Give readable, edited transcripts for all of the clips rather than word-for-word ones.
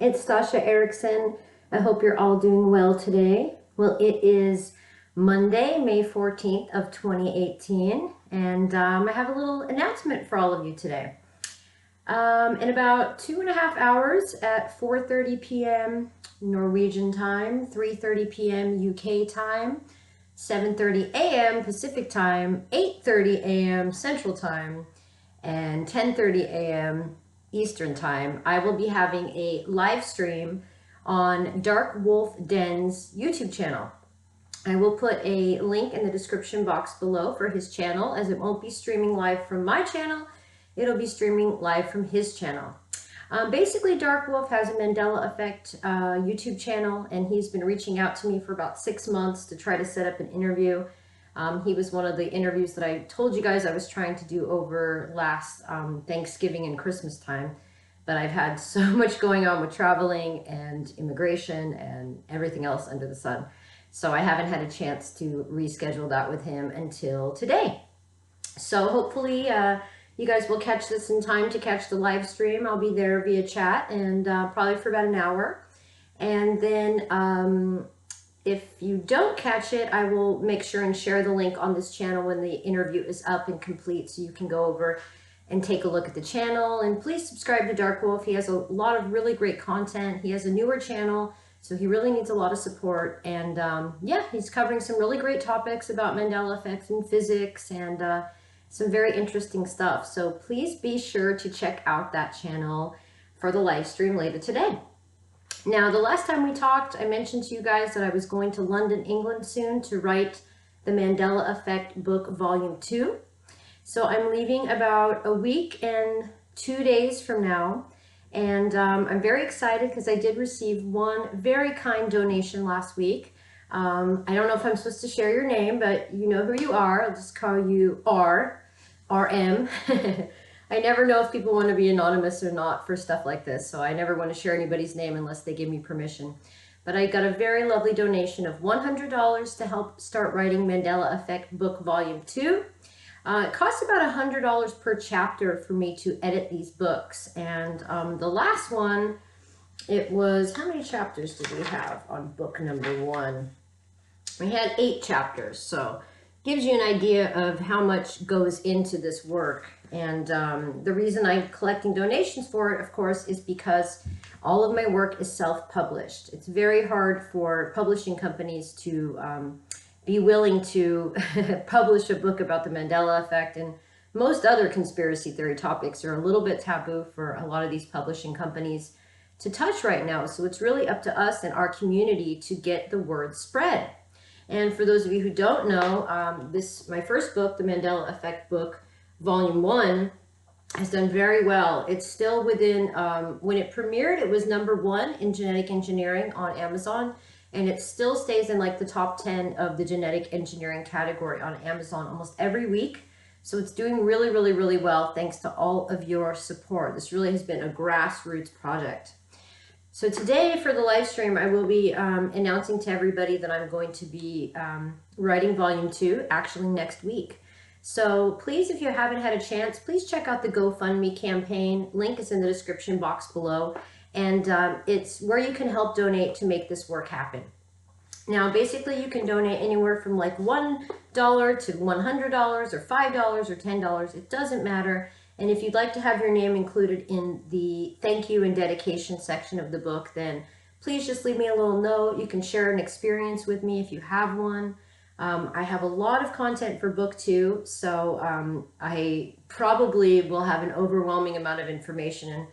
It's Stasha Eriksen. I hope you're all doing well today. Well, it is Monday, May 14th of 2018, and I have a little announcement for all of you today. In about 2.5 hours at 4:30 p.m. Norwegian time, 3:30 p.m. UK time, 7:30 a.m. Pacific time, 8:30 a.m. Central time, and 10:30 a.m. Eastern time, I will be having a live stream on Dark Wolf Den's YouTube channel. I will put a link in the description box below for his channel, as it won't be streaming live from my channel. It'll be streaming live from his channel. Basically, Dark Wolf has a Mandela Effect YouTube channel, and he's been reaching out to me for about 6 months to try to set up an interview. He was one of the interviews that I told you guys I was trying to do over last Thanksgiving and Christmas time, but I've had so much going on with traveling and immigration and everything else under the sun. So I haven't had a chance to reschedule that with him until today. So hopefully you guys will catch this in time to catch the live stream. I'll be there via chat, and probably for about an hour. And then if you don't catch it, I will make sure and share the link on this channel when the interview is up and complete, so you can go over and take a look at the channel. And please subscribe to Dark Wolf. He has a lot of really great content. He has a newer channel, so he really needs a lot of support. And yeah, he's covering some really great topics about Mandela effects and physics, and some very interesting stuff. So please be sure to check out that channel for the live stream later today. Now, the last time we talked, I mentioned to you guys that I was going to London, England soon to write the Mandela Effect book, Volume 2. So I'm leaving about a week and 2 days from now. And I'm very excited because I did receive one very kind donation last week. I don't know if I'm supposed to share your name, but you know who you are. I'll just call you RM. I never know if people want to be anonymous or not for stuff like this, so I never want to share anybody's name unless they give me permission. But I got a very lovely donation of $100 to help start writing Mandela Effect Book Volume 2. It costs about $100 per chapter for me to edit these books. And the last one, it was, how many chapters did we have on book number 1? We had 8 chapters, so gives you an idea of how much goes into this work. And the reason I'm collecting donations for it, of course, is because all of my work is self-published. It's very hard for publishing companies to be willing to publish a book about the Mandela effect, and most other conspiracy theory topics are a little bit taboo for a lot of these publishing companies to touch right now. So it's really up to us and our community to get the word spread. And for those of you who don't know, my first book, the Mandela Effect book, Volume 1, has done very well. It's still within, when it premiered, it was #1 in genetic engineering on Amazon, and it still stays in like the top 10 of the genetic engineering category on Amazon almost every week. So it's doing really, really, really well thanks to all of your support. This really has been a grassroots project. So today for the live stream, I will be announcing to everybody that I'm going to be writing Volume 2 actually next week. So please, if you haven't had a chance, please check out the GoFundMe campaign. Link is in the description box below. And it's where you can help donate to make this work happen. Now, basically, you can donate anywhere from like $1 to $100 or $5 or $10. It doesn't matter. And if you'd like to have your name included in the thank you and dedication section of the book, then please just leave me a little note. You can share an experience with me if you have one. I have a lot of content for book 2, so I probably will have an overwhelming amount of information, and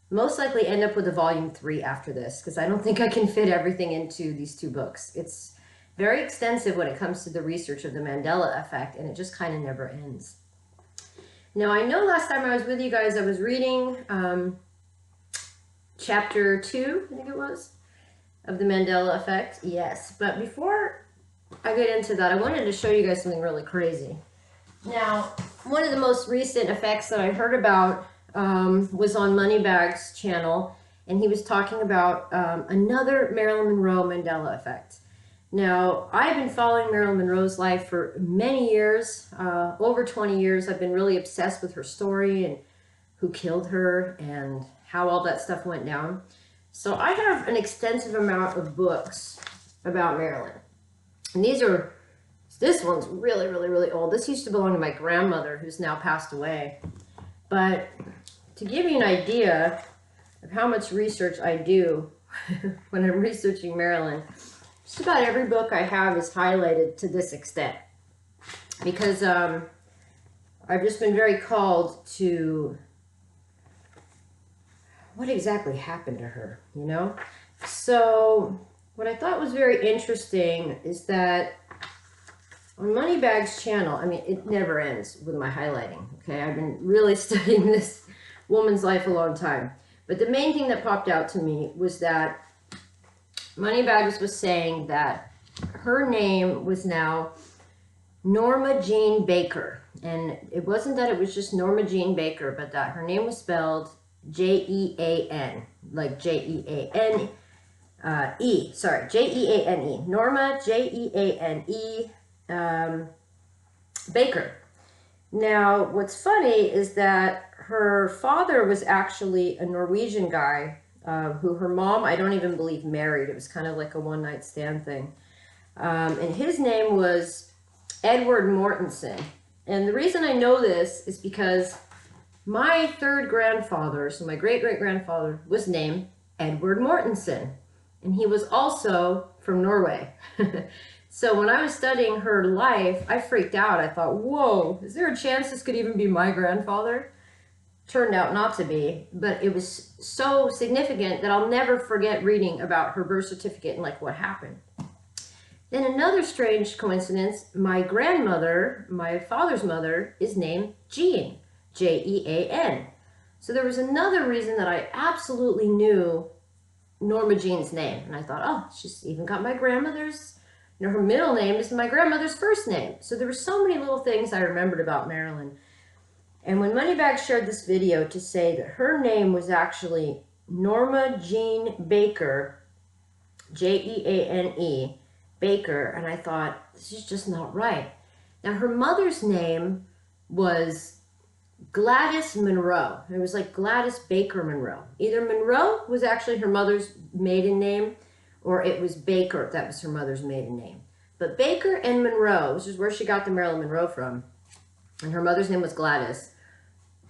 most likely end up with a Volume 3 after this, because I don't think I can fit everything into these 2 books. It's very extensive when it comes to the research of the Mandela effect, and it just kind of never ends. Now, I know last time I was with you guys, I was reading chapter 2, I think it was, of the Mandela effect. Yes, but before I get into that, I wanted to show you guys something really crazy. Now, one of the most recent effects that I heard about was on Moneybag's channel, and he was talking about another Marilyn Monroe Mandela effect. Now, I've been following Marilyn Monroe's life for many years, over 20 years. I've been really obsessed with her story and who killed her and how all that stuff went down. So I have an extensive amount of books about Marilyn. And this one's really, really, really old. This used to belong to my grandmother, who's now passed away. But to give you an idea of how much research I do when I'm researching Marilyn, just about every book I have is highlighted to this extent. Because I've just been very called to what exactly happened to her, you know? So what I thought was very interesting is that on Moneybag's channel, I mean, it never ends with my highlighting, okay? I've been really studying this woman's life a long time. But the main thing that popped out to me was that Moneybags was saying that her name was now Norma Jean Baker. And it wasn't that it was just Norma Jean Baker, but that her name was spelled J-E-A-N, like J-E-A-N-E. Sorry, J-E-A-N-E. Norma, J-E-A-N-E, Baker. Now, what's funny is that her father was actually a Norwegian guy who her mom, I don't even believe, married. It was kind of like a one-night stand thing. And his name was Edward Mortensen. And the reason I know this is because my third grandfather, so my great-great-grandfather, was named Edward Mortensen. And he was also from Norway. So when I was studying her life, I freaked out. I thought, whoa, is there a chance this could even be my grandfather? Turned out not to be, but it was so significant that I'll never forget reading about her birth certificate and like what happened. Then another strange coincidence, my grandmother, my father's mother, is named Jean, J-E-A-N. So there was another reason that I absolutely knew Norma Jean's name. And I thought, oh, she's even got my grandmother's, you know, her middle name is my grandmother's first name. So there were so many little things I remembered about Marilyn. And when Moneybag shared this video to say that her name was actually Norma Jean Baker, J-E-A-N-E, Baker, and I thought, this is just not right. Now, her mother's name was Gladys Monroe. It was like Gladys Baker Monroe. Either Monroe was actually her mother's maiden name, or it was Baker that was her mother's maiden name. But Baker and Monroe, which is where she got the Marilyn Monroe from, and her mother's name was Gladys,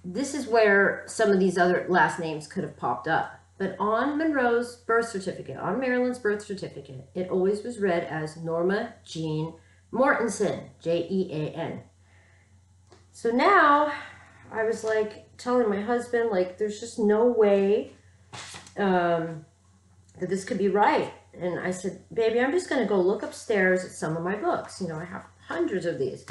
this is where some of these other last names could have popped up. But on Monroe's birth certificate, on Marilyn's birth certificate, it always was read as Norma Jean Mortensen, J-E-A-N. So now I was like telling my husband, like, there's just no way that this could be right. And I said, baby, I'm just going to go look upstairs at some of my books. You know, I have hundreds of these.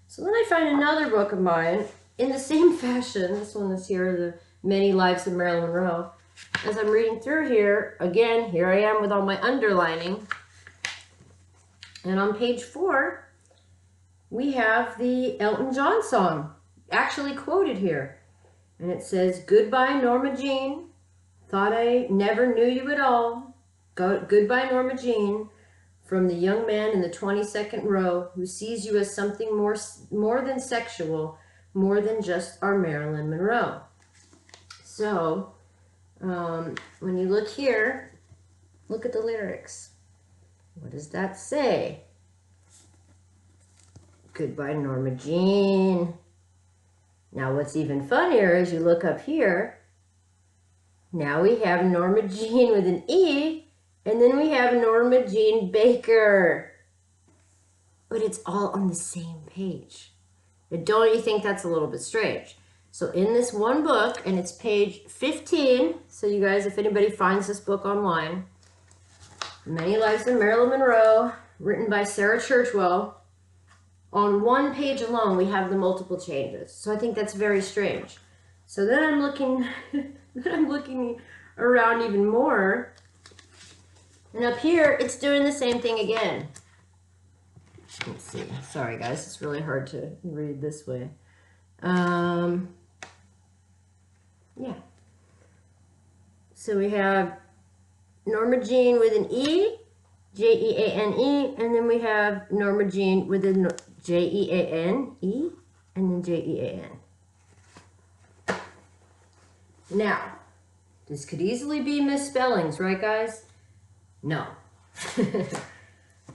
So then I find another book of mine in the same fashion. This one is here, The Many Lives of Marilyn Monroe. As I'm reading through here, again, here I am with all my underlining. And on page 4, we have the Elton John song actually quoted here. And it says, "Goodbye, Norma Jean. Thought I never knew you at all. Goodbye, Norma Jean. From the young man in the 22nd row who sees you as something more than sexual, more than just our Marilyn Monroe." So, when you look here, look at the lyrics. What does that say? Goodbye, Norma Jean. Now, what's even funnier is you look up here. Now we have Norma Jean with an E, and then we have Norma Jean Baker. But it's all on the same page. But don't you think that's a little bit strange? So in this one book, and it's page 15, so you guys, if anybody finds this book online, Many Lives of Marilyn Monroe, written by Sarah Churchwell, on one page alone, we have the multiple changes. So I think that's very strange. So then I'm looking around even more, and up here, it's doing the same thing again. Let's see. Sorry, guys. It's really hard to read this way. Yeah. So we have Norma Jean with an E, J-E-A-N-E, and then we have Norma Jean with a J-E-A-N-E, and then J-E-A-N. Now, This could easily be misspellings, right, guys? No.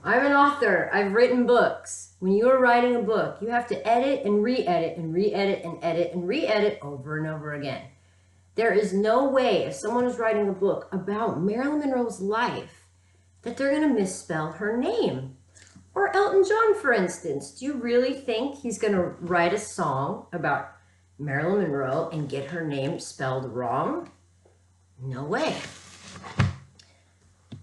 I'm an author. I've written books. When you are writing a book, you have to edit and re-edit and re-edit and edit and re-edit over and over again. There is no way, if someone is writing a book about Marilyn Monroe's life, that they're going to misspell her name. Or Elton John, for instance. Do you really think he's going to write a song about Marilyn Monroe and get her name spelled wrong? No way.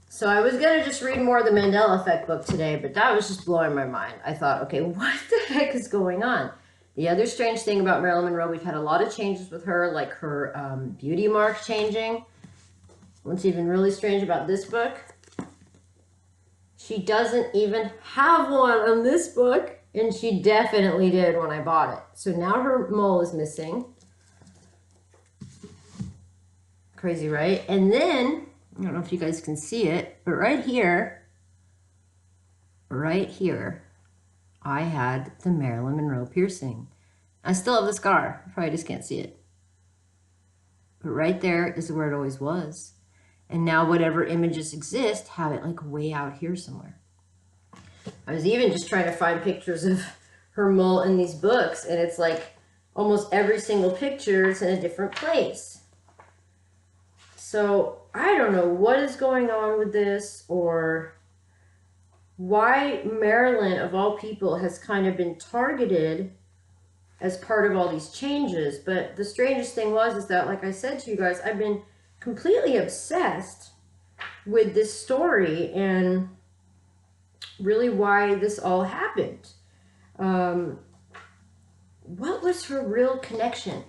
So I was going to just read more of the Mandela Effect book today, but that was just blowing my mind. I thought, okay, what the heck is going on? The other strange thing about Marilyn Monroe, we've had a lot of changes with her, like her beauty mark changing. What's even really strange about this book, she doesn't even have one on this book, and she definitely did when I bought it. So now her mole is missing. Crazy, right? And then, I don't know if you guys can see it, but right here, I had the Marilyn Monroe piercing. I still have the scar. I probably just can't see it. But right there is where it always was. And now whatever images exist have it like way out here somewhere. I was even just trying to find pictures of her mole in these books, and it's like almost every single picture is in a different place. So I don't know what is going on with this, or why Marilyn, of all people, has kind of been targeted as part of all these changes. But the strangest thing is that, like I said to you guys, I've been completely obsessed with this story and really why this all happened. What was her real connection?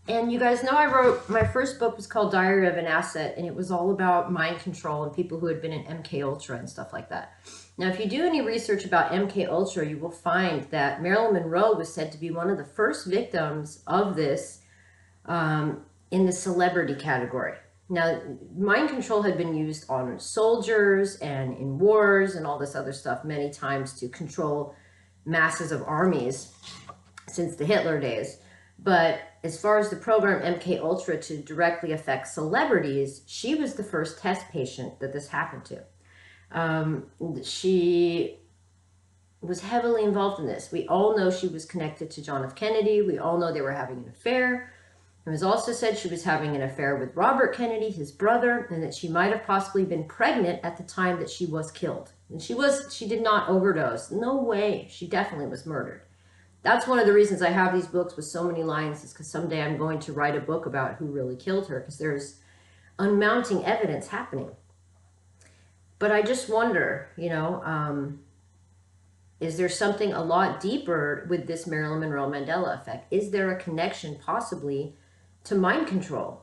And you guys know I wrote, my first book was called Diary of an Asset, and it was all about mind control and people who had been in MK Ultra and stuff like that. Now, if you do any research about MK Ultra, you will find that Marilyn Monroe was said to be one of the first victims of this in the celebrity category. Now, mind control had been used on soldiers and in wars and all this other stuff many times to control masses of armies since the Hitler days. But as far as the program MK Ultra to directly affect celebrities, she was the first test patient that this happened to. She was heavily involved in this. We all know she was connected to John F. Kennedy. We all know they were having an affair. It was also said she was having an affair with Robert Kennedy, his brother, and that she might have possibly been pregnant at the time that she was killed. And she did not overdose. No way. She definitely was murdered. That's one of the reasons I have these books with so many lines, is because someday I'm going to write a book about who really killed her, because there's unmounting evidence happening. But I just wonder, you know, is there something a lot deeper with this Marilyn Monroe Mandela effect? Is there a connection possibly to mind control?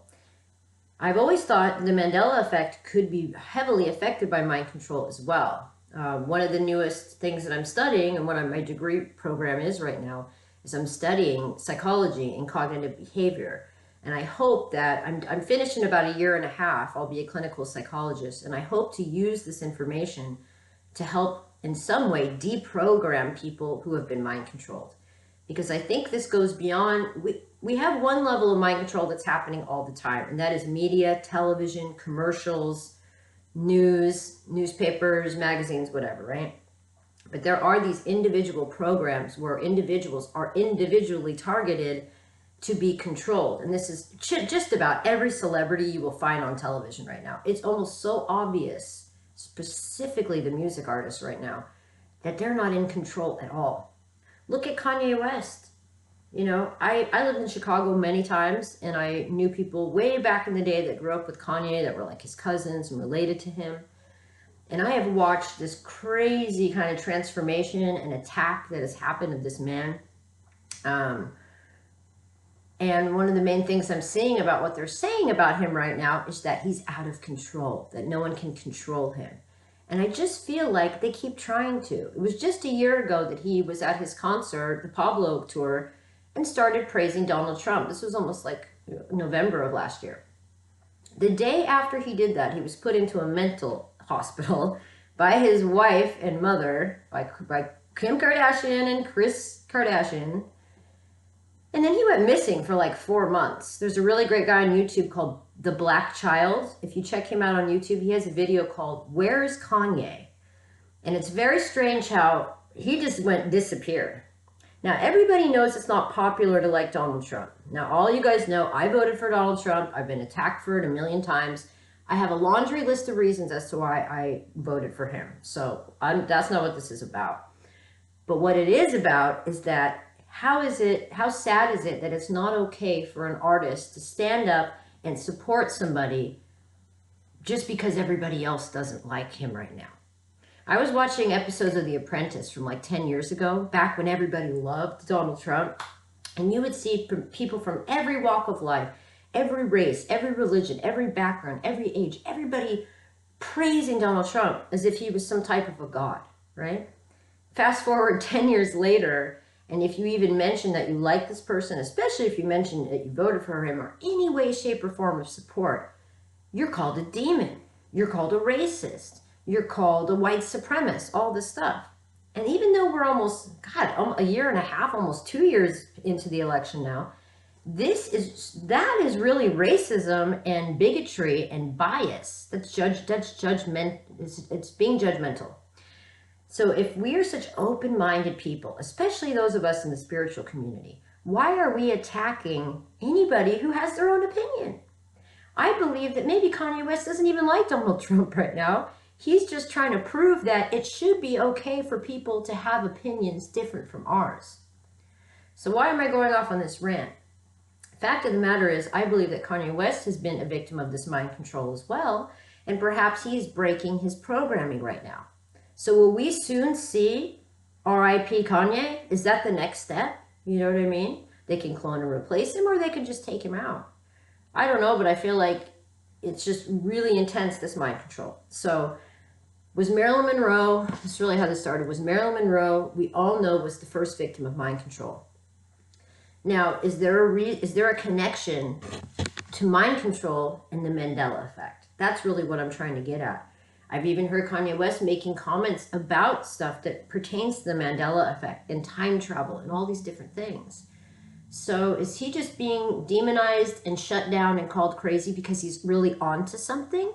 I've always thought the Mandela effect could be heavily affected by mind control as well. One of the newest things that I'm studying, and what my degree program is right now, is I'm studying psychology and cognitive behavior. And I hope that, I'm finished in about 1.5 years. I'll be a clinical psychologist, and I hope to use this information to help in some way deprogram people who have been mind controlled. Because I think this goes beyond, we have one level of mind control that's happening all the time, and that is media, television, commercials, news, newspapers, magazines, whatever, right? But there are these individual programs where individuals are individually targeted to be controlled. And this is just about every celebrity you will find on television right now. It's almost so obvious, specifically the music artists right now, that they're not in control at all. Look at Kanye West. You know, I lived in Chicago many times, and I knew people way back in the day that grew up with Kanye that were like his cousins and related to him. And I have watched this crazy kind of transformation and attack that has happened of this man. And one of the main things I'm seeing about what they're saying about him right now is that he's out of control, that no one can control him. And I just feel like they keep trying to. It was just 1 year ago that he was at his concert, the Pablo tour, and started praising Donald Trump. This was almost like November of last year. The day after he did that, he was put into a mental hospital by his wife and mother, by Kim Kardashian and Kris Kardashian. And then he went missing for like 4 months. There's a really great guy on YouTube called The Black Child. If you check him out on YouTube, he has a video called Where is Kanye? And it's very strange how he just disappeared. Now, everybody knows it's not popular to like Donald Trump. Now, all you guys know, I voted for Donald Trump. I've been attacked for it a million times. I have a laundry list of reasons as to why I voted for him. So that's not what this is about. But what it is about is that how sad is it that it's not okay for an artist to stand up and support somebody just because everybody else doesn't like him right now? I was watching episodes of The Apprentice from like 10 years ago, back when everybody loved Donald Trump, and you would see people from every walk of life, every race, every religion, every background, every age, everybody praising Donald Trump as if he was some type of a god, right? Fast forward 10 years later, and if you even mention that you like this person, especially if you mention that you voted for him or any way, shape, or form of support, you're called a demon. You're called a racist. You're called a white supremacist, all this stuff. And even though we're almost, a year and a half, almost 2 years into the election now, that is really racism and bigotry and bias. That's judgment. It's being judgmental. So if we are such open-minded people, especially those of us in the spiritual community, why are we attacking anybody who has their own opinion? I believe that maybe Kanye West doesn't even like Donald Trump right now. He's just trying to prove that it should be okay for people to have opinions different from ours. So why am I going off on this rant? Fact of the matter is, I believe that Kanye West has been a victim of this mind control as well, and perhaps he's breaking his programming right now. So will we soon see R.I.P. Kanye? Is that the next step? You know what I mean? They can clone and replace him, or they can just take him out. I don't know, but I feel like it's just really intense, this mind control. So was Marilyn Monroe, this is really how this started, was Marilyn Monroe, we all know, was the first victim of mind control. Now, is there a connection to mind control and the Mandela effect? That's really what I'm trying to get at. I've even heard Kanye West making comments about stuff that pertains to the Mandela effect and time travel and all these different things. So is he just being demonized and shut down and called crazy because he's really onto something?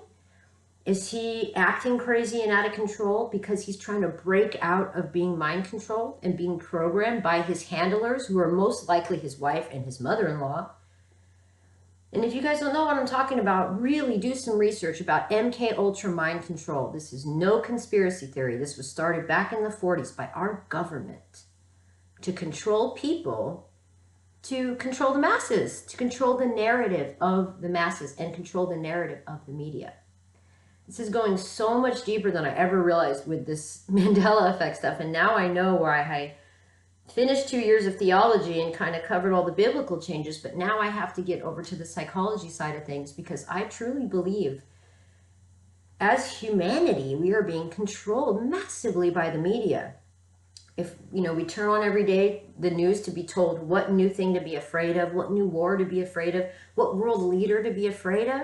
Is he acting crazy and out of control because he's trying to break out of being mind controlled and being programmed by his handlers, who are most likely his wife and his mother-in-law? And if you guys don't know what I'm talking about, really do some research about MK Ultra mind control. This is no conspiracy theory. This was started back in the 40s by our government to control people, to control the masses, to control the narrative of the masses and control the narrative of the media. This is going so much deeper than I ever realized with this Mandela effect stuff. And now I know where I finished 2 years of theology and kind of covered all the biblical changes, but now I have to get over to the psychology side of things, because I truly believe as humanity, we are being controlled massively by the media. If, we turn on every day the news to be told what new thing to be afraid of, what new war to be afraid of, what world leader to be afraid of,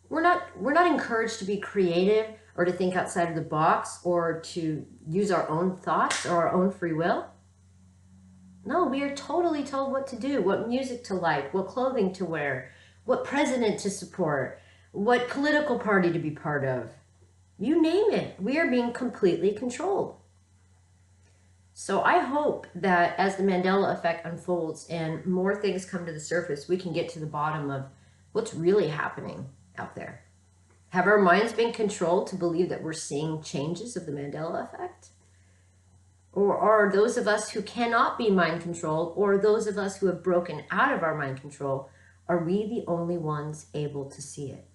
we're not encouraged to be creative or to think outside of the box or to use our own thoughts or our own free will. No, we are totally told what to do, what music to like, what clothing to wear, what president to support, what political party to be part of. You name it, we are being completely controlled. So I hope that as the Mandela effect unfolds and more things come to the surface, we can get to the bottom of what's really happening out there. Have our minds been controlled to believe that we're seeing changes of the Mandela effect? Or are those of us who cannot be mind controlled, or those of us who have broken out of our mind control, are we the only ones able to see it?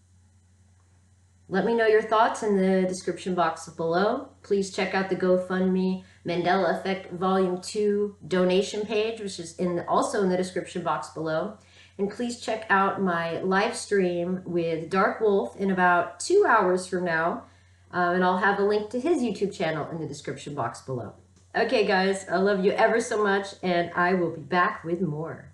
Let me know your thoughts in the description box below. Please check out the GoFundMe Mandela Effect Volume 2 donation page, which is also in the description box below. And please check out my live stream with Dark Wolf in about 2 hours from now. And I'll have a link to his YouTube channel in the description box below. Okay, guys, I love you ever so much, and I will be back with more.